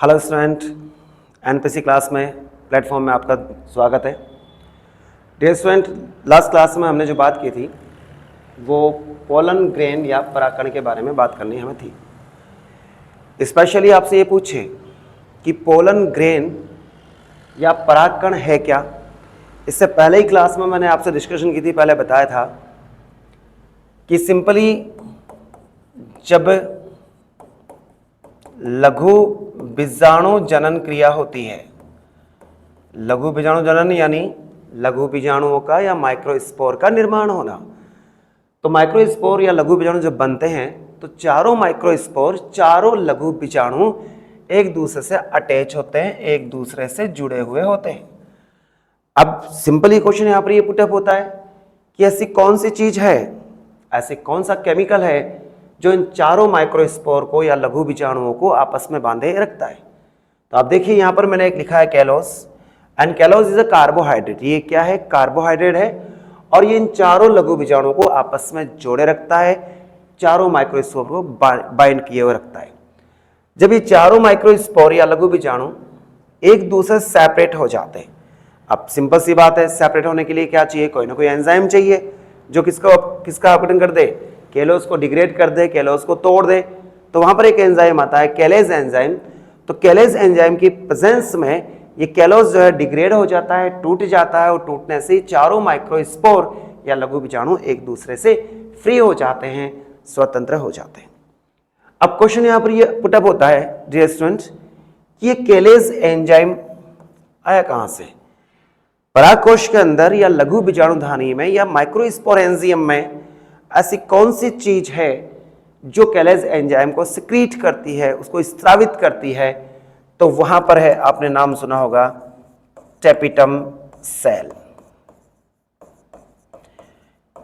Hello student, NPC class में platform में आपका स्वागत है। डियर स्टूडेंट, लास्ट क्लास में हमने जो बात की थी वो पोलन ग्रेन या परागकण के बारे में बात करनी हमें थी। स्पेशली आपसे ये पूछे कि पोलन ग्रेन या परागकण है क्या। इससे पहले ही क्लास में मैंने आपसे डिस्कशन की थी, पहले बताया था कि सिंपली जब लघु बीजाणु जनन क्रिया होती है, लघु बीजाणु जनन यानी लघु बीजाणुओं का या माइक्रोस्पोर का निर्माण होना। तो माइक्रोस्पोर या लघु बीजाणु जब बनते हैं तो चारों माइक्रोस्पोर, चारों लघु बीजाणु एक दूसरे से अटैच होते हैं, एक दूसरे से जुड़े हुए होते हैं। अब सिंपली क्वेश्चन यहां पर ये पुटअप होता है कि ऐसी कौन सी चीज है, ऐसे कौन सा केमिकल है जो इन चारों माइक्रोस्पोर को या लघु बीजाणुओं को आपस में बांधे रखता है। तो आप देखिए यहां पर मैंने एक लिखा है callus, and callus is a carbohydrate. ये क्या है? कार्बोहाइड्रेट है, और ये इन चारों लघु बीजाणुओं को आपस में जोड़े रखता है, चारों माइक्रोस्पोर को बाइंड किए हुए रखता है। जब ये चारों माइक्रोस्पोर या लघु बीजाणु एक दूसरे से सेपरेट हो जाते हैं, अब सिंपल सी बात है, सेपरेट होने के लिए क्या चाहिए? कोई ना कोई एंजाइम चाहिए जो किसका अपघटन कर दे, केलोस को डिग्रेड कर दे, केलोस को तोड़ दे। तो वहां पर एक एंजाइम आता है केलेज एंजाइम। तो केलेज एंजाइम की प्रेजेंस में ये केलोस जो है डिग्रेड हो जाता है, टूट जाता है, और टूटने से चारों माइक्रोस्पोर या लघु बीजाणु एक दूसरे से फ्री हो जाते हैं, स्वतंत्र हो जाते हैं। अब क्वेश्चन यहां पर ये पुटअप होता है डियर स्टूडेंट कि ये केलेज एंजाइम आया कहां से? परागकोश के अंदर या लघु बीजाणुधानी में या माइक्रोस्पोरेंजियम में ऐसी कौन सी चीज है जो केलेज एंजाइम को सिक्रीट करती है, उसको स्त्रावित करती है? तो वहां पर है, आपने नाम सुना होगा, tapetum cell.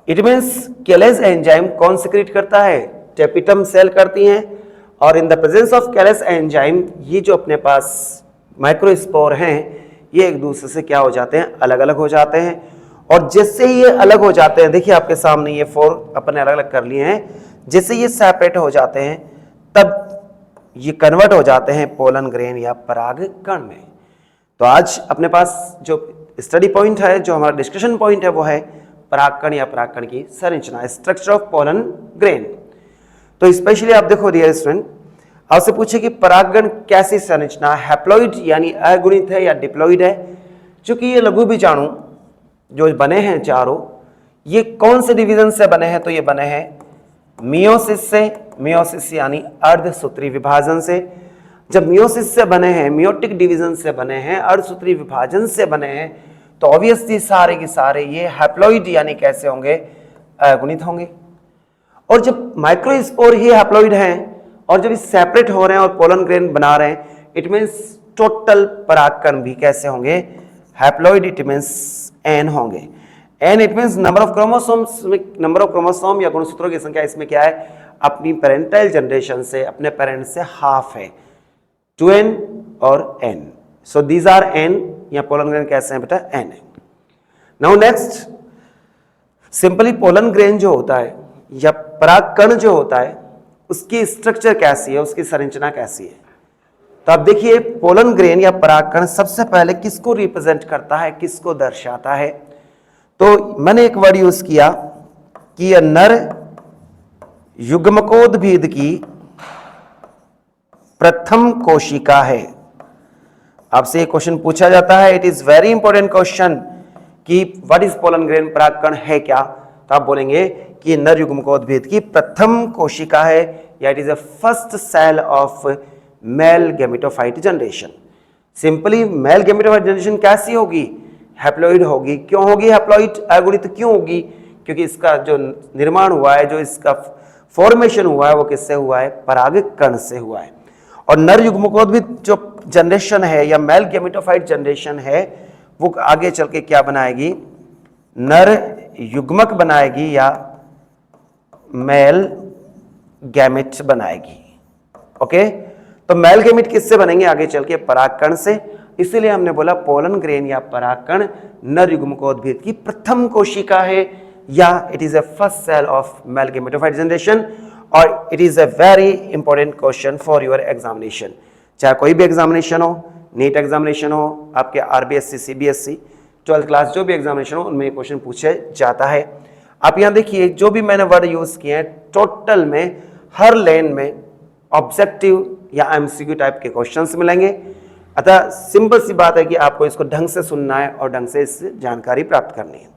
It means callase enzyme कौन सिक्रीट करता है? टेपिटम सेल करती हैं। और in the presence of callase enzyme ये जो अपने पास माइक्रोस्पोर हैं ये एक दूसरे से क्या हो जाते हैं? अलग अलग हो जाते हैं। और जैसे ही ये अलग हो जाते हैं, देखिए आपके सामने ये 4 अपने अलग अलग कर लिए हैं, जैसे ये सेपरेट हो जाते हैं तब ये कन्वर्ट हो जाते हैं पोलन ग्रेन या परागकण में। तो आज अपने पास जो स्टडी पॉइंट है, जो हमारा डिस्कशन पॉइंट है, वो है परागकण या परागकण की संरचना, स्ट्रक्चर ऑफ पोलन ग्रेन। तो स्पेशली आप देखो डियर स्टूडेंट, आपसे पूछे कि परागकण कैसी संरचना, हैप्लॉइड यानी अगुणित है या डिप्लॉइड है? चूंकि ये लघु बीजाणु जो बने हैं चारों, ये कौन से डिवीजन से बने हैं? तो ये बने हैं मियोसिस से, मियोसिस यानी अर्धसूत्री विभाजन से। जब मियोसिस से बने हैं, मियोटिक डिवीजन से बने हैं, अर्धसूत्री विभाजन से बने हैं, तो ऑब्वियसली सारे के सारे ये हैप्लॉइड यानी कैसे होंगे? अगुणित होंगे। और जब माइक्रोस्पोर ही हैप्लॉइड हैं और जब सेपरेट हो रहे हैं और पोलन ग्रेन बना रहे हैं, इट मीन्स टोटल परागकण भी कैसे होंगे? हैप्लॉइड। इट मीन्स एन होंगे। N it means number of chromosomes, number of chromosome या गुणसूत्रों की संख्या इसमें क्या है? अपनी पेरेंटाइल जनरेशन से, अपने पेरेंट से हाफ है, 2n और n। So these are n, या पोलन ग्रेन कैसे हैं बेटा? n है। Now next, simply pollen grain जो होता है या परागकण जो होता है उसकी स्ट्रक्चर कैसी है, उसकी संरचना कैसी है? तो आप देखिए पोलन ग्रेन या परागकण सबसे पहले किसको रिप्रेजेंट करता है, किसको दर्शाता है? तो मैंने एक वर्ड यूज किया कि यह नर युग्मकोद्भिद की प्रथम कोशिका है। आपसे एक क्वेश्चन पूछा जाता है, it is very important question, कि व्हाट इज पोलन ग्रेन, परागकण है क्या? तो आप बोलेंगे कि नर युग्मकोद्भिद की प्रथम कोशिका है, या it is a first cell of male gametophyte generation. Simply male gametophyte generation कैसी होगी? हैप्लॉइड होगी। क्यों होगी हैप्लॉइड? अगुणित क्यों होगी? क्योंकि इसका जो निर्माण हुआ है, जो इसका फॉर्मेशन हुआ है, वो किससे हुआ है? परागकण से हुआ है। और नर युग्मकोद्भिद जो जनरेशन है या मेल गैमेटोफाइट जनरेशन है, वो आगे चल के क्या बनाएगी? नर युग्मक बनाएगी या मेल गैमेट बनाएगी। ओके, तो मेल गैमेट किससे बनेंगे आगे चल के? परागकण से। इसीलिए हमने बोला पोलन ग्रेन या परागकण नर युग्मकोद्भिद की प्रथम कोशिका है, या it is a first cell of male gametophyte generation, और it is a very important question for your examination. चाहे कोई भी एग्जामिनेशन हो, नीट एग्जामिनेशन हो, आपके आरबीएससी, सीबीएसई, 12th क्लास जो भी एग्जामिनेशन हो, उनमें क्वेश्चन पूछा जाता है। आप यहाँ देखिए जो भी मैंने वर्ड यूज किए हैं, टोटल में हर लेन में ऑब्जेक्टिव या एमसीक्यू टाइप के क्वेश्चंस मिलेंगे। अतः सिंपल सी बात है कि आपको इसको ढंग से सुनना है और ढंग से इससे जानकारी प्राप्त करनी है।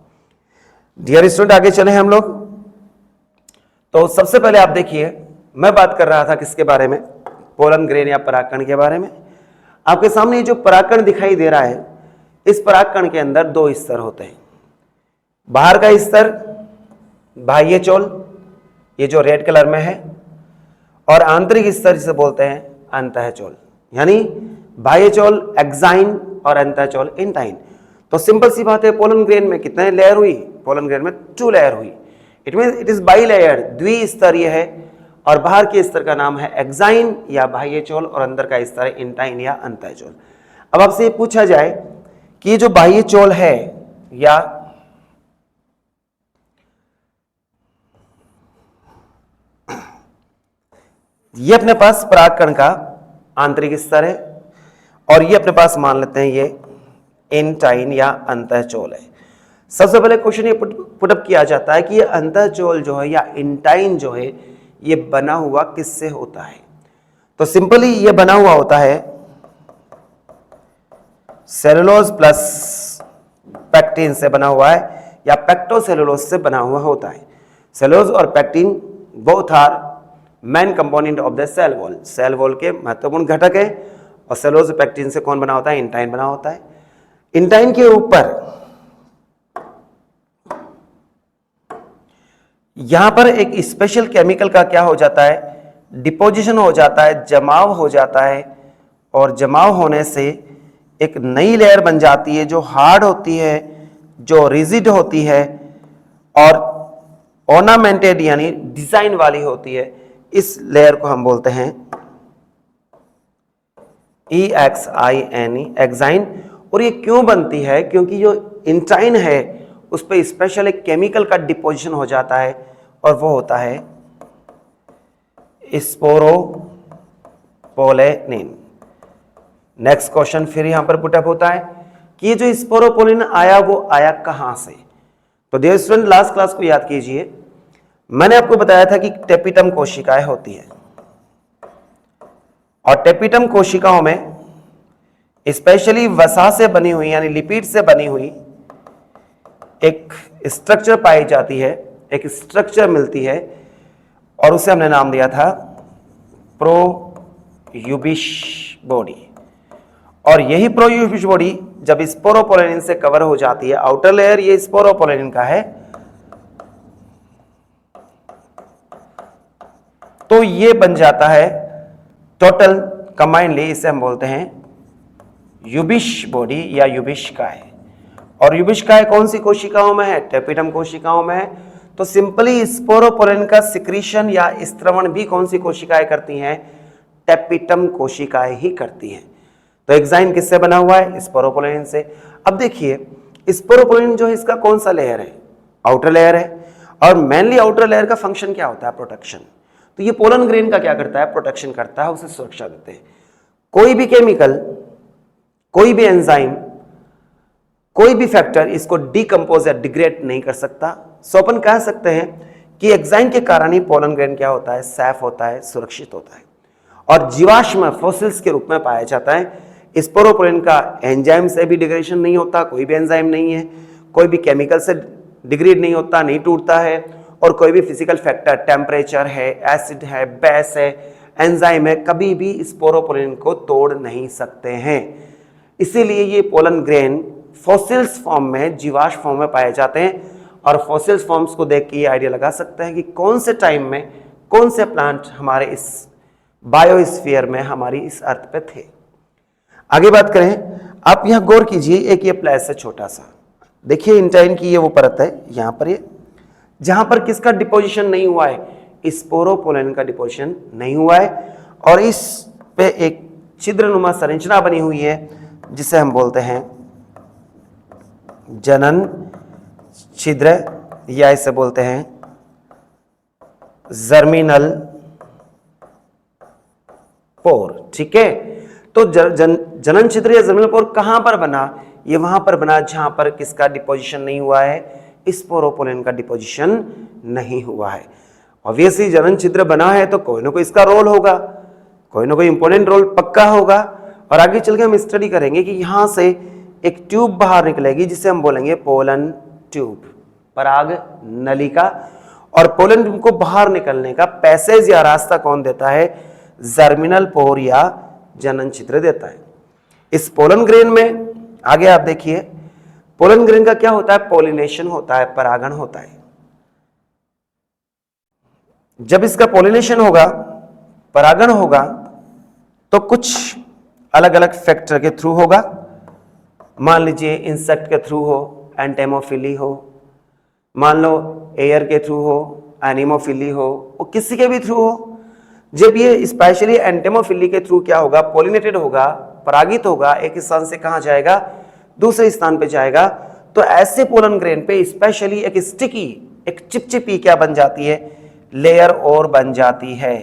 डियर स्टूडेंट, आगे चले हम लोग। तो सबसे पहले आप देखिए, मैं बात कर रहा था किसके बारे में, पोलन ग्रेन या परागकण के बारे में। आपके सामने ये जो परागकण दिखाई दे रहा है, इस परागकण के अंदर दो स्तर होते हैं। बाहर का स्तर बाह्य चोल, ये जो रेड कलर में है, और आंतरिक स्तर जिसे बोलते हैं अंतःचोल, यानी बाह्य चोल एक्साइन और अंतःचोल इंटाइन। तो सिंपल सी बात है, पोलन ग्रेन में कितने लेयर हुई? पोलन ग्रेन में 2 लेयर हुई। It mean it is bi layer, द्विस्तरीय है, और बाहर के स्तर का नाम है एक्साइन या बाह्य चोल, और अंदर का स्तर है इंटाइन या अंतःचोल। अब आपसे ये पूछा जाए कि ये जो बाह्य चोल है या ये अपने पास परागकण का आंतरिक स्तर है, और ये अपने पास मान लेते हैं ये इंटाइन या अंतःचोल है। सबसे पहले क्वेश्चन ये पुटअप किया जाता है कि ये अंतःचोल जो है या इंटाइन जो है, ये बना हुआ किससे होता है? तो सिंपली ये बना हुआ होता है सेलुलोज प्लस पैक्टिन से बना हुआ है, या पेक्टोसेलुलोज से बना हुआ होता है। सेलुलोज और pectin both are main component of the cell wall, cell wall के महत्वपूर्ण घटक है। और सेलुलोज पैक्टिन से कौन बना होता है? इंटाइन बना होता है। इंटाइन के ऊपर यहां पर एक स्पेशल केमिकल का क्या हो जाता है? डिपोजिशन हो जाता है, जमाव हो जाता है, और जमाव होने से एक नई लेयर बन जाती है जो हार्ड होती है, जो रिजिड होती है, और ऑर्नामेंटेड यानी डिजाइन वाली होती है। इस लेयर को हम बोलते हैं EXINE, एक्साइन। और ये क्यों बनती है? क्योंकि जो इंटाइन है उस पर स्पेशल एक केमिकल का डिपोजिशन हो जाता है, और वो होता है स्पोरोपोलेनिन। नेक्स्ट क्वेश्चन फिर यहां पर पुटअप होता है कि ये जो स्पोरोपोलेनिन आया, वो आया कहां से? तो डियर स्टूडेंट, लास्ट क्लास को याद कीजिए, मैंने आपको बताया था कि टेपिटम कोशिकाएं होती है, और टेपिटम कोशिकाओं में स्पेशली वसा से बनी हुई यानी लिपिड से बनी हुई एक स्ट्रक्चर पाई जाती है, एक स्ट्रक्चर मिलती है, और उसे हमने नाम दिया था प्रोयूबिश बॉडी। और यही प्रोयूबिश बॉडी जब स्पोरोपोलेनिन से कवर हो जाती है, आउटर लेयर ये स्पोरोपोलेनिन का है, तो ये बन जाता है टोटल कंबाइंडली, इसे हम बोलते हैं यूबिश बॉडी या यूबिशकाय। और यूबिशकाय कौन सी कोशिकाओं में है? टेपिटम कोशिकाओं में है। तो सिंपली स्पोरोपोलेनिन का सिक्रीशन या स्त्रवण भी कौन सी कोशिकाएं करती हैं? टेपिटम कोशिकाएं ही करती हैं। तो एक्साइन किससे बना हुआ है? स्पोरोपोलेनिन से। अब देखिए, स्पोरोपोलेनिन जो है इसका कौन सा लेयर है? आउटर लेयर है, और मेनली आउटर लेयर का फंक्शन क्या होता है? प्रोटेक्शन। तो ये पोलन ग्रेन का क्या करता है? प्रोटेक्शन करता है, उसे सुरक्षा देते हैं। कोई भी केमिकल, कोई भी एंजाइम, कोई भी फैक्टर इसको डिकम्पोज या डिग्रेड नहीं कर सकता। सो अपन कह सकते हैं कि एक्साइन के कारण ही पोलन ग्रेन क्या होता है? सेफ होता है, सुरक्षित होता है, और जीवाश्म फॉसिल्स के रूप में पाया जाता है। स्पोरोपोलेनिन का एंजाइम से भी डिग्रेडेशन नहीं होता, कोई भी एंजाइम नहीं है, कोई भी केमिकल से डिग्रेड नहीं होता, नहीं टूटता है, और कोई भी फिजिकल फैक्टर, टेम्परेचर है, एसिड है, बेस है, एंजाइम है, कभी भी स्पोरोपोलेनिन को तोड़ नहीं सकते हैं। इसीलिए ये पोलन ग्रेन फॉसिल्स फॉर्म में, जीवाश्म फॉर्म में पाए जाते हैं, और फॉसिल्स फॉर्म्स को देख के ये आइडिया लगा सकते हैं कि कौन से टाइम में कौन से प्लांट हमारे इस बायोस्फीयर में, हमारी इस अर्थ पे थे। आगे बात करें, आप यहां गौर कीजिए, एक ये प्लेस है छोटा सा, देखिए इंटाइन की ये वो परत है, यहां पर ये जहां पर किसका डिपोजिशन नहीं हुआ है? स्पोरोपोलेनिन का डिपोजिशन नहीं हुआ है, और इस पे एक छिद्रनुमा संरचना बनी हुई है जिसे हम बोलते हैं जनन छिद्र, या इसे बोलते हैं जर्मिनल पोर। ठीक है, तो जनन छिद्र या जर्मिनल पोर कहां पर बना? ये वहां पर बना जहां पर किसका डिपोजिशन नहीं हुआ है, स्पोरोपोलिन का डिपोजिशन नहीं हुआ है। ऑब्वियसली जनन छिद्र बना है तो कोई ना कोई इसका रोल होगा, कोई ना कोई इंपॉर्टेंट रोल पक्का होगा। और आगे चल के हम स्टडी करेंगे कि यहां से एक ट्यूब बाहर निकलेगी जिसे हम बोलेंगे पोलन ट्यूब, पराग नलिका। और पोलन ट्यूब को बाहर निकलने का पैसेज या रास्ता कौन देता है? जर्मिनल पोर या जनन छिद्र देता है। इस पोलन ग्रेन में आगे आप देखिए, पोलन ग्रेन का क्या होता है? पोलिनेशन होता है, परागण होता है। जब इसका पोलिनेशन होगा, परागण होगा, तो कुछ अलग अलग फैक्टर के थ्रू होगा। मान लीजिए इंसेक्ट के थ्रू हो, एंटेमोफिली हो, मान लो एयर के थ्रू हो, एनिमोफिली हो, वो किसी के भी थ्रू हो। जब ये स्पेशली एंटेमोफिली के थ्रू क्या होगा? पोलिनेटेड होगा, परागित होगा, एक स्थान से कहां जाएगा? दूसरे स्थान पे जाएगा। तो ऐसे पोलन ग्रेन पे स्पेशली एक स्टिकी, एक चिपचिपी क्या बन जाती है? लेयर और बन जाती है।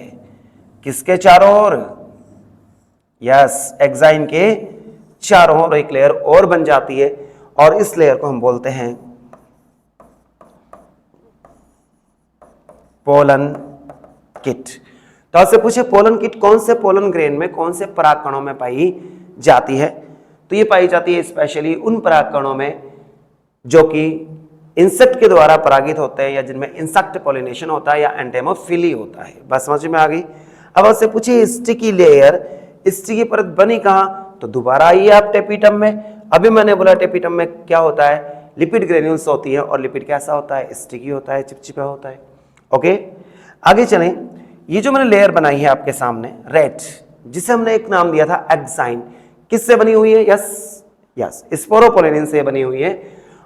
किसके चारों ओर? यस, एक्साइन के चारों ओर एक लेयर और बन जाती है, और इस लेयर को हम बोलते हैं पोलन किट। तो आपसे पूछे पोलन किट कौन से पोलन ग्रेन में, कौन से परागकणों में पाई जाती है? तो ये पाई जाती है स्पेशली उन परागकणों में जो कि इंसेक्ट के द्वारा परागित होते हैं, या जिनमें इंसेक्ट पोलिनेशन होता है या एंटेमोफिली होता है। बस समझ में आ गई। अब आपसे पूछिए स्टिकी लेयर, स्टिकी परत बनी कहां? तो दोबारा आइए आप टेपिटम में। अभी मैंने बोला टेपिटम में क्या होता है? लिपिड ग्रेन्यूल्स होती है, और लिपिड कैसा होता है? स्टिकी होता है, चिपचिपा होता है। ओके, आगे चलें। ये जो मैंने लेयर बनाई है आपके सामने रेड, जिसे हमने एक नाम दिया था एक्साइन, किससे बनी हुई है? यस, स्पोरोपोलिन से बनी हुई है।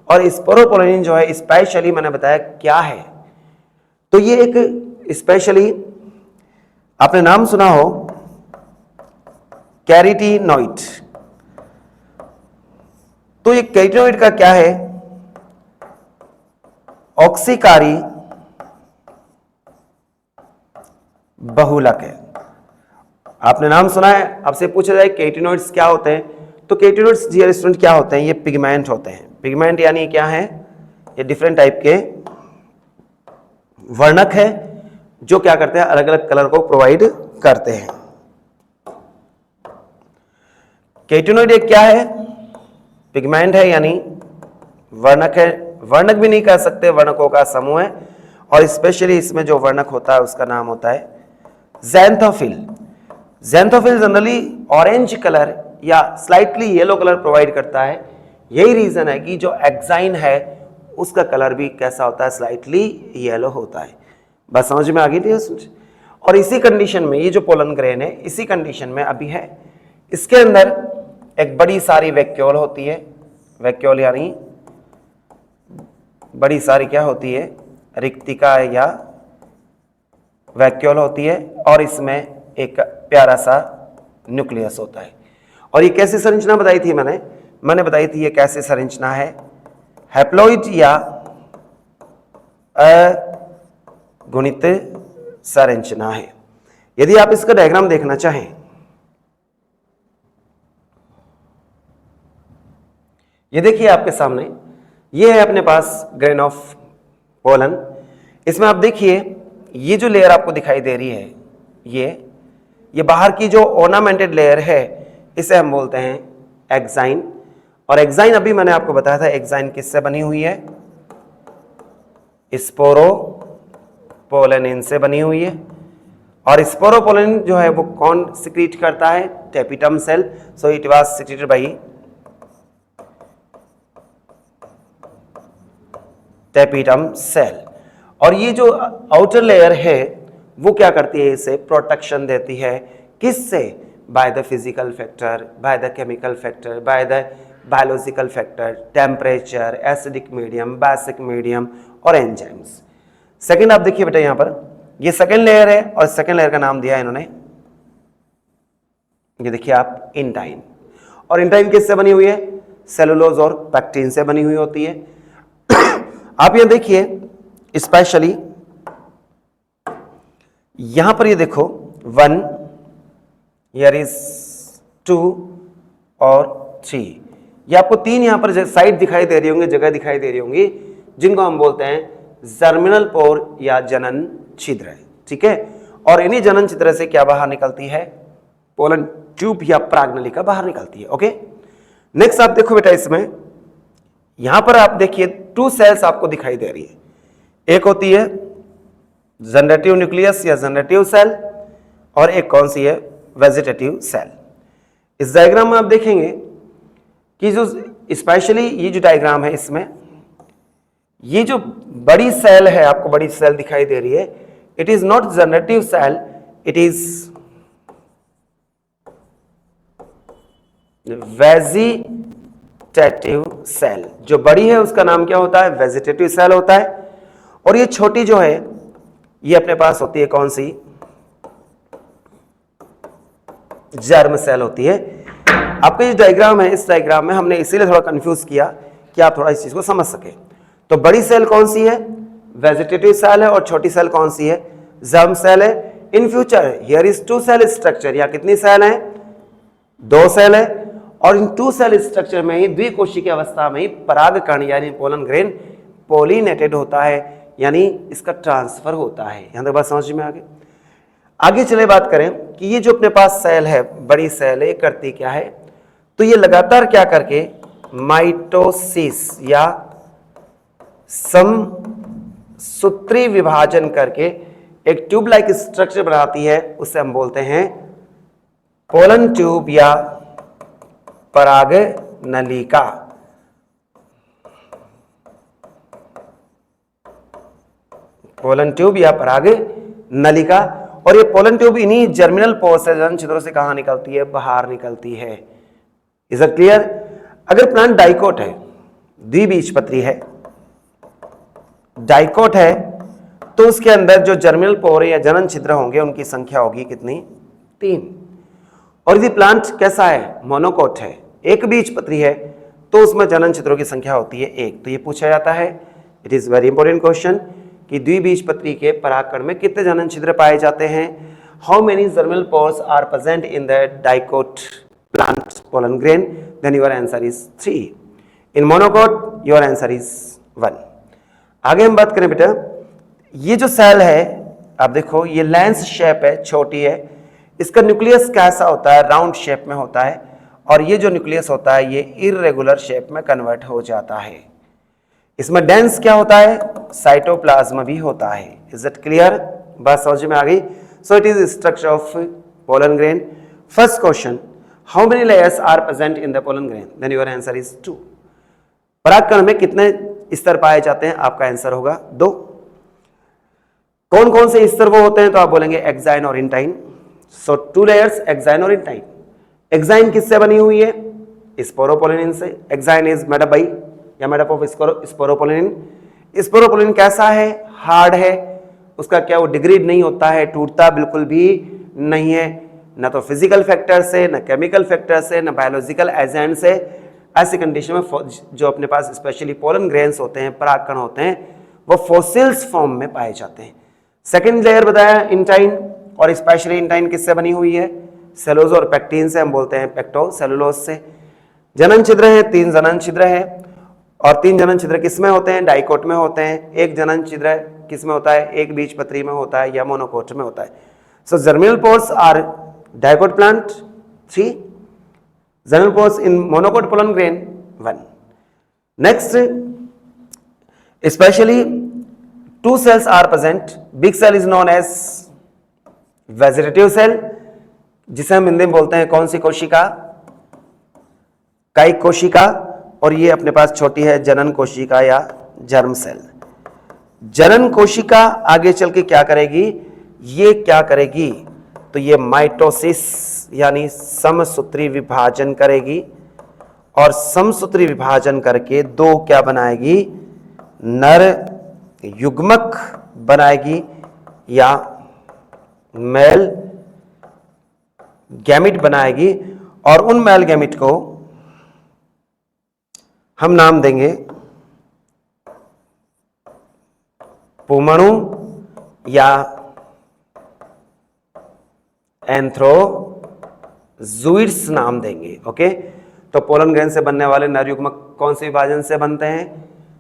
और स्पोरोपोलिन जो है स्पेशली मैंने बताया क्या है, तो ये एक स्पेशली आपने नाम सुना हो कैरिटिनॉइड। तो ये कैरिटिनॉइड का क्या है? ऑक्सीकारी बहुलक है। आपने नाम सुना है, आपसे पूछा जाए कैरिटिनॉइड्स क्या होते हैं, तो कैरिटिनॉइड्स डियर स्टूडेंट क्या होते हैं? ये पिगमेंट होते हैं। पिगमेंट यानी क्या है? ये डिफरेंट टाइप के वर्णक है जो क्या करते हैं? अलग अलग कलर को प्रोवाइड करते हैं। कैरिटिनॉइड एक क्या है? पिगमेंट है, यानी वर्णक है। वर्णक भी नहीं कह सकते, वर्णकों का समूह है। और स्पेशली इसमें जो वर्णक होता है उसका नाम होता है xanthophyll. Xanthophyll generally orange colour या स्लाइटली येलो कलर प्रोवाइड करता है। यही रीजन है कि जो एक्साइन है उसका कलर भी कैसा होता है? स्लाइटली येलो होता है। बस समझ में आ गई थी। और इसी कंडीशन में ये जो पोलन ग्रेन है, इसी कंडीशन में अभी है। इसके अंदर एक बड़ी सारी वैक्यूल होती है। वैक्यूल यानी बड़ी सारी क्या होती है? रिक्तिका या वैक्यूल होती है, और इसमें एक प्यारा सा न्यूक्लियस होता है। और ये कैसी संरचना बताई थी मैंने बताई थी ये कैसी संरचना है? हैप्लॉइड या अगुणित संरचना है। यदि आप इसका डायग्राम देखना चाहें, ये देखिए आपके सामने, ये है अपने पास ग्रेन ऑफ पोलन। इसमें आप देखिए ये जो लेयर आपको दिखाई दे रही है, ये बाहर की जो ऑर्नामेंटेड लेयर है, इसे हम बोलते हैं एक्साइन। और एक्साइन अभी मैंने आपको बताया था, एक्साइन किससे बनी हुई है? स्पोरोपोलिन से बनी हुई है। और स्पोरोपोलिन जो है वो कौन सिक्रीट करता है? Tapetum cell. So it was secreted by tapetum cell. और ये जो आउटर लेयर है वो क्या करती है? इसे प्रोटेक्शन देती है। किससे? By the physical factor, by the chemical factor, by the biological factor, temperature, acidic medium, basic medium और एंजाइम्स। सेकंड आप देखिए बेटा, यहां पर ये सेकंड लेयर है, और सेकंड लेयर का नाम दिया है इन्होंने, ये देखिए आप, इंटाइन। और इंटाइन किससे बनी हुई है? सेलुलोज और पैक्टिन से बनी हुई होती है। आप ये देखिए स्पेशली यहां पर ये देखो 1, हियर इज 2 और 3। ये आपको 3 यहाँ पर साइड दिखाई दे रही होंगी, जगह दिखाई दे रही होंगी, जिनको हम बोलते हैं जर्मिनल पोर या जनन छिद्र। ठीक है, और इन्हीं जनन छिद्र से क्या बाहर निकलती है? पोलन ट्यूब या प्राग्नलिका बाहर निकलती है। ओके, नेक्स्ट आप देखो बेटा, इसमें यहां पर आप देखिए 2 सेल्स आपको दिखाई दे रही है। एक होती है जनरेटिव न्यूक्लियस या जनरेटिव सेल, और एक कौन सी है? Vegetative cell. इस डायग्राम में आप देखेंगे कि जो स्पेशली ये जो डायग्राम है, इसमें ये जो बड़ी सेल है, आपको बड़ी सेल दिखाई दे रही है, it is not generative cell, it is vegetative cell. जो बड़ी है उसका नाम क्या होता है? वेजिटेटिव सेल होता है। और ये छोटी जो है, ये अपने पास होती है कौन सी? जर्म सेल होती है। आपका ये डायग्राम है, इस डायग्राम में हमने इसीलिए थोड़ा कंफ्यूज किया कि आप थोड़ा इस चीज को समझ सके। तो बड़ी सेल कौन सी है? वेजिटेटिव सेल है, और छोटी सेल कौन सी है? जर्म सेल है। In future here is 2 cell structure. या कितनी सेल है? 2 सेल है। और इन 2 सेल स्ट्रक्चर में ही द्विकोशिकी अवस्था में ही परागकण यानी पोलन ग्रेन पोलिनेटेड होता है, यानी इसका ट्रांसफर होता है। यहां तक बात समझ में आगे चले बात करें कि ये जो अपने पास सेल है, बड़ी सेल है, करती क्या है? तो ये लगातार क्या करके माइटोसिस या समसूत्री विभाजन करके एक ट्यूब लाइक स्ट्रक्चर बनाती है, उसे हम बोलते हैं पोलन ट्यूब या पराग नलिका। पोलन ट्यूब या पराग नलिका। और ये पोलन ट्यूब इन्हीं जर्मिनल पोर से, जनन छिद्रों से कहां निकलती है? बाहर निकलती है। Is it clear? अगर प्लांट डाइकोट है, द्विबीजपत्री है, डाइकोट है, तो उसके अंदर जो जर्मिनल पोर या जनन छिद्र होंगे उनकी संख्या होगी कितनी? 3। और यदि प्लांट कैसा है? मोनोकोट है, एक बीजपत्री है, तो उसमें जनन छिद्रों की संख्या होती है 1। तो ये पूछा जाता है, it is very important question, कि द्विबीजपत्री के परागकण में कितने जनन छिद्र पाए जाते हैं? How many germinal pores are present in the dicot plant pollen grain? Then your answer is 3। In monocot your answer is 1। आगे हम बात करें बेटा, ये जो सेल है आप देखो, ये लेंस शेप है, छोटी है। इसका न्यूक्लियस कैसा होता है? राउंड शेप में होता है। और ये जो न्यूक्लियस होता है, ये इरेगुलर शेप में कन्वर्ट हो जाता है। इसमें डेंस क्या होता है? साइटोप्लाज्म भी होता है। Is it clear? बात समझ में आ गई? So it is structure of pollen grain. First question, how many layers are present in the pollen grain? Then your answer is 2। परागकण में कितने स्तर पाए जाते हैं? आपका आंसर होगा 2। कौन कौन से स्तर वो होते हैं? तो आप बोलेंगे एक्साइन और इंटाइन। सो 2 लेयर्स, एक्साइन और इंटाइन। एक्साइन किससे बनी हुई है? स्पोरोपोलिन से। Exine is made up by or made up of sporopollenin. Sporopollenin कैसा है? हार्ड है। उसका क्या वो डिग्रेड नहीं होता है, टूटता बिल्कुल भी नहीं है, ना तो फिजिकल फैक्टर से, ना केमिकल फैक्टर से, ना बायोलॉजिकल एजेंट से। ऐसी कंडीशन में जो अपने पास स्पेशली पोलन ग्रेन्स होते हैं, परागकण होते हैं, वो फॉसिल्स फॉर्म में पाए जाते हैं। सेकेंड लेयर बताया इंटाइन, और स्पेशली इंटाइन किससे बनी हुई है? सेलुलोज और पेक्टिन से। हम बोलते हैं पेक्टोसेलुलोज से। जनन छिद्र है, 3 जनन छिद्र है, और 3 जनन छिद्र किसमें होते हैं? डाइकोट में होते हैं। एक जनन छिद्र किसमें होता है? एक बीजपत्री में होता है या मोनोकोट में होता है। So germinal pores are dicot plant 3, germinal pores in monocot pollen grain 1। Next, specially 2 cells are present. Big cell is known as vegetative cell, जिसे हम हिंदी में बोलते हैं कौन सी कोशिका? कायिक कोशिका। और ये अपने पास छोटी है जनन कोशिका या जर्म सेल। जनन कोशिका आगे चल के क्या करेगी? ये क्या करेगी? तो ये माइटोसिस यानी समसूत्री विभाजन करेगी, और समसूत्री विभाजन करके 2 क्या बनाएगी? नर युग्मक बनाएगी या मेल गैमिट बनाएगी। और उन मेल गैमिट को हम नाम देंगे पुमणु या जूइड्स नाम देंगे। ओके, तो पोलन ग्रेन से बनने वाले नर युग्मक कौन से विभाजन से बनते हैं?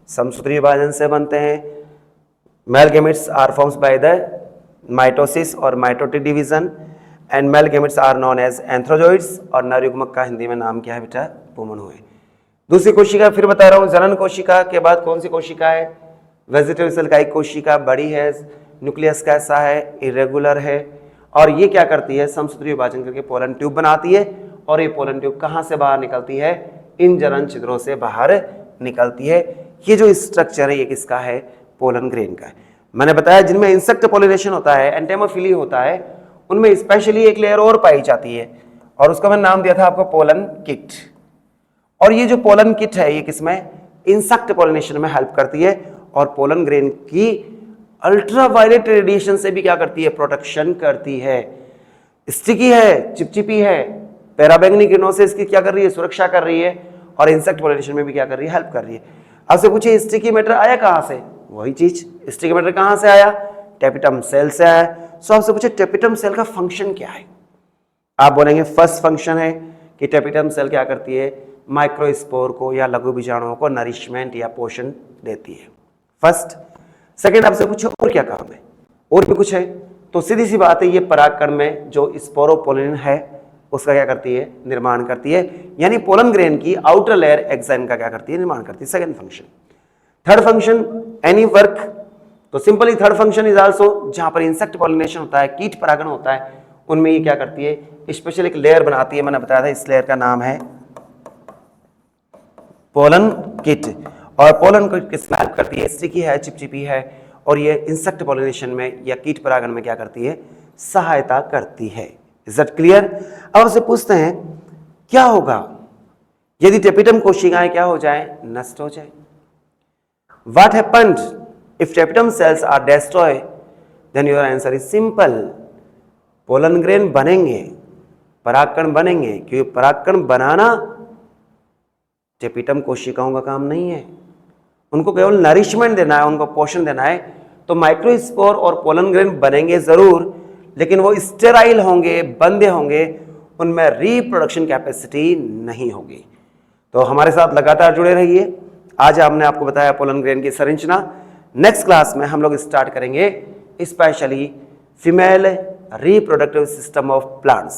समसूत्री विभाजन से बनते हैं। Male gametes are formed by the mitosis और mitotic division and male gametes are known as antherozoids, और नर युग्मक का हिंदी में नाम क्या है बेटा? पुमन हुए। दूसरी कोशिका फिर बता रहा हूं, जनन कोशिका के बाद कौन सी कोशिका है? वेजिटेबल सेल का एक कोशिका, बड़ी है, न्यूक्लियस कैसा है? इरेगुलर है, और ये क्या करती है? समसूत्री विभाजन करके पोलन ट्यूब बनाती है, और ये पोलन ट्यूब कहां से बाहर निकलती है? इन जनन छिद्रों से बाहर निकलती है। ये जो स्ट्रक्चर है ये किसका है? पोलन ग्रेन का है। मैंने बताया जिनमें इंसेक्ट पोलिनेशन होता है, एंटेमोफिली होता है, उनमें स्पेशली एक लेयर और पाई जाती है, और उसका मैंने नाम दिया था आपको पोलन किट। और ये जो पोलन किट है ये किसमें? इंसेक्ट पोलिनेशन में हेल्प करती है, और पोलन ग्रेन की अल्ट्रावायलेट रेडिएशन से भी क्या करती है? प्रोटेक्शन करती है। स्टिकी है, चिपचिपी है, पैराबैंगनी किरणों से इसकी क्या कर रही है? सुरक्षा कर रही है, और इंसेक्ट पोलिनेशन में भी क्या कर रही है? हेल्प कर रही है। आपसे पूछिए स्टिकी मैटर आया कहां से? वही चीज, स्टिकी मैटर कहां से आया? टेपिटम सेल से आया। सो आपसे पूछे टेपिटम सेल का फंक्शन क्या है? आप बोलेंगे फर्स्ट फंक्शन है कि टेपिटम सेल क्या करती है? माइक्रोस्पोर को या लघु बीजाणुओं को नरिशमेंट या पोषण देती है। फर्स्ट। सेकेंड आपसे पूछो और क्या काम है? और भी कुछ है? तो सीधी सी बात है, ये परागकण में जो स्पोरोपोलिन है उसका क्या करती है? निर्माण करती है। यानी पोलन ग्रेन की आउटर लेयर एक्साइन का क्या करती है? निर्माण करती है। Second function. Third function, any work. तो simply third function is also, जहां पर इंसेक्ट पॉलिनेशन होता है, कीट परागण होता है, उनमें ये क्या करती है? स्पेशल एक लेयर बनाती है। मैंने बताया था इस लेयर का नाम है पोलन किट। और पोलन किट किसमें हेल्प करती है? स्टिकी है, चिपचिपी है, और ये इंसेक्ट पॉलिनेशन में या कीट परागण में क्या करती है? सहायता करती है। Is that clear? अब आपसे पूछते हैं क्या होगा यदि टेपिटम कोशिकाएं क्या हो जाए? नष्ट हो जाए। What happened if tapetum cells are destroyed? Then your answer is simple. Pollen grain बनेंगे, परागकण बनेंगे, क्योंकि परागकण बनाना टेपिटम कोशिकाओं का काम नहीं है। उनको केवल नरिशमेंट देना है, उनको पोषण देना है। तो माइक्रोस्पोर और पोलन ग्रेन बनेंगे जरूर, लेकिन वो स्टेराइल होंगे, बंदे होंगे, उनमें रिप्रोडक्शन कैपेसिटी नहीं होगी। तो हमारे साथ लगातार जुड़े रहिए। आज हमने आपको बताया पोलन ग्रेन की संरचना। नेक्स्ट क्लास में हम लोग स्टार्ट करेंगे specially female reproductive system of plants.